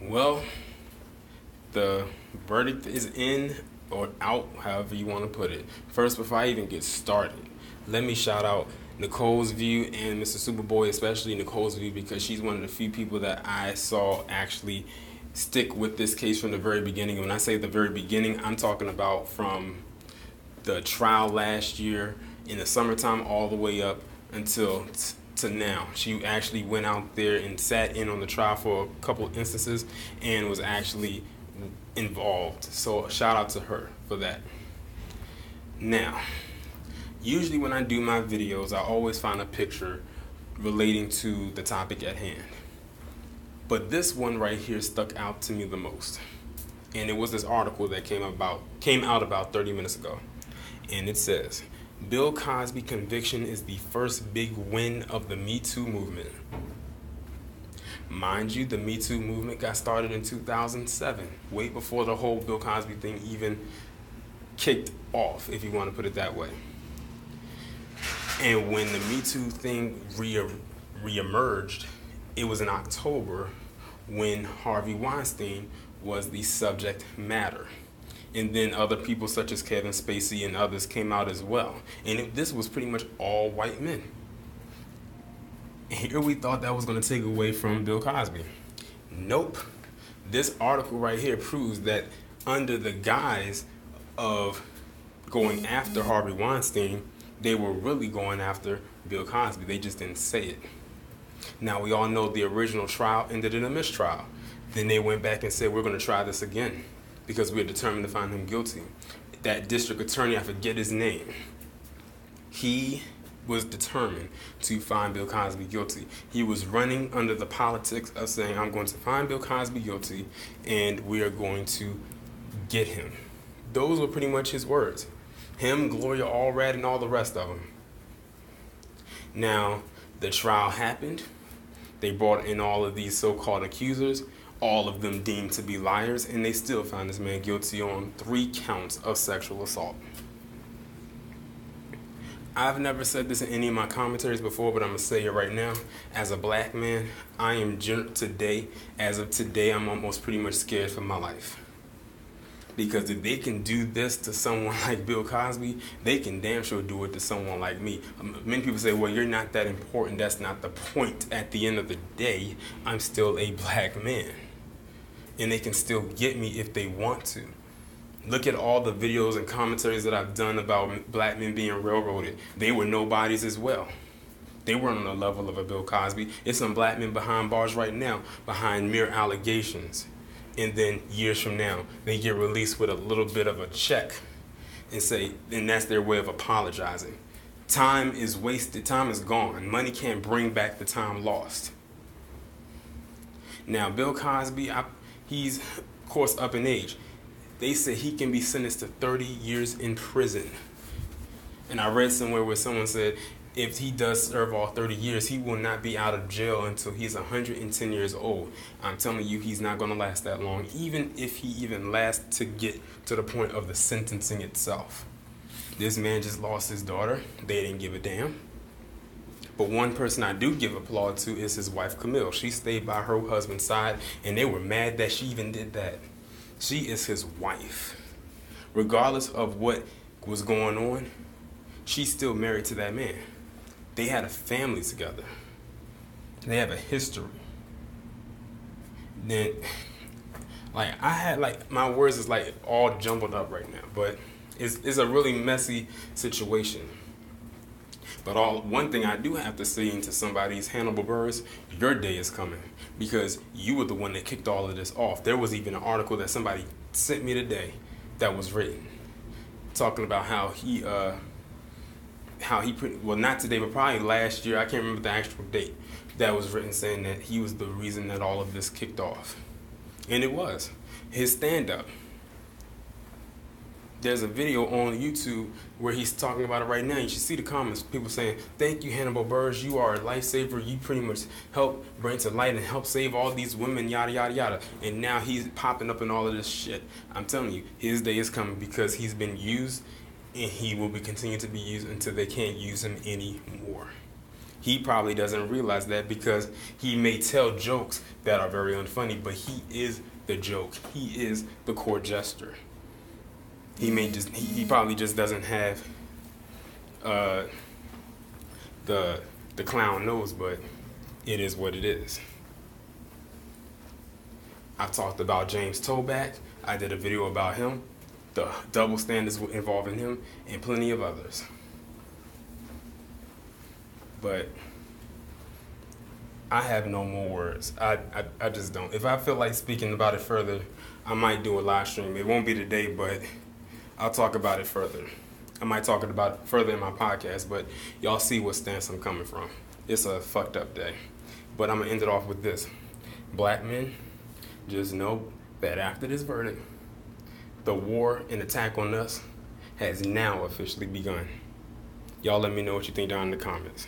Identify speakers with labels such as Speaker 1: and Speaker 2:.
Speaker 1: Well, the verdict is in or out, however you want to put it. First, before I even get started, let me shout out Nicole's View and Mr. Superboy, especially Nicole's View, because she's one of the few people that I saw actually stick with this case from the very beginning. When I say the very beginning, I'm talking about from the trial last year in the summertime all the way up until to now. She actually went out there and sat in on the trial for a couple of instances and was actually involved. So shout out to her for that. Now, usually when I do my videos, I always find a picture relating to the topic at hand. But this one right here stuck out to me the most. And it was this article that came out about 30 minutes ago. And it says, Bill Cosby conviction is the first big win of the Me Too movement. Mind you, the Me Too movement got started in 2007, way before the whole Bill Cosby thing even kicked off, if you want to put it that way. And when the Me Too thing reemerged, it was in October when Harvey Weinstein was the subject matter. And then other people such as Kevin Spacey and others came out as well. And this was pretty much all white men. And here we thought that was going to take away from Bill Cosby. Nope. This article right here proves that under the guise of going after Harvey Weinstein, they were really going after Bill Cosby. They just didn't say it. Now, we all know the original trial ended in a mistrial. Then they went back and said, we're going to try this again because we're determined to find him guilty. That district attorney, I forget his name, he was determined to find Bill Cosby guilty. He was running under the politics of saying, I'm going to find Bill Cosby guilty and we are going to get him. Those were pretty much his words. Him, Gloria Allred, and all the rest of them. Now, the trial happened. They brought in all of these so-called accusers, all of them deemed to be liars, and they still found this man guilty on 3 counts of sexual assault. I've never said this in any of my commentaries before, but I'm going to say it right now. As a black man, as of today, I'm almost pretty much scared for my life. Because if they can do this to someone like Bill Cosby, they can damn sure do it to someone like me. Many people say, well, you're not that important. That's not the point. At the end of the day, I'm still a black man. And they can still get me if they want to. Look at all the videos and commentaries that I've done about black men being railroaded. They were nobodies as well. They weren't on the level of a Bill Cosby. It's some black men behind bars right now, behind mere allegations. And then years from now, they get released with a little bit of a check and that's their way of apologizing. Time is wasted. Time is gone. Money can't bring back the time lost. Now, Bill Cosby, he's, of course, up in age. They say he can be sentenced to 30 years in prison. And I read somewhere where someone said if he does serve all 30 years, he will not be out of jail until he's 110 years old. I'm telling you, he's not going to last that long, even if he even lasts to get to the point of the sentencing itself. This man just lost his daughter. They didn't give a damn. But one person I do give applause to is his wife, Camille. She stayed by her husband's side, and they were mad that she even did that. She is his wife. Regardless of what was going on, she's still married to that man. They had a family together. They have a history. Then, my words is all jumbled up right now, but it's a really messy situation. But one thing I do have to say to somebody's Hannibal Buress, your day is coming because you were the one that kicked all of this off. There was even an article that somebody sent me today that was written talking about how not today, but probably last year, I can't remember the actual date, that was written saying that he was the reason that all of this kicked off. And it was. His stand-up. There's a video on YouTube where he's talking about it right now. You should see the comments. People saying, thank you, Hannibal Buress. You are a lifesaver. You pretty much help bring to light and help save all these women, yada, yada, yada. And now he's popping up in all of this shit. I'm telling you, his day is coming because he's been used and he will be continuing to be used until they can't use him anymore. He probably doesn't realize that because he may tell jokes that are very unfunny, but he is the joke. He is the court jester. He probably just doesn't have the clown nose, but it is what it is. I talked about James Toback. I did a video about him, the double standards involving him, and plenty of others. But I have no more words. I just don't. If I feel like speaking about it further, I might do a live stream. It won't be today, but I'll talk about it further. I might talk about it further in my podcast, but y'all see what stance I'm coming from. It's a fucked up day. But I'm going to end it off with this. Black men, just know that after this verdict, the war and attack on us has now officially begun. Y'all let me know what you think down in the comments.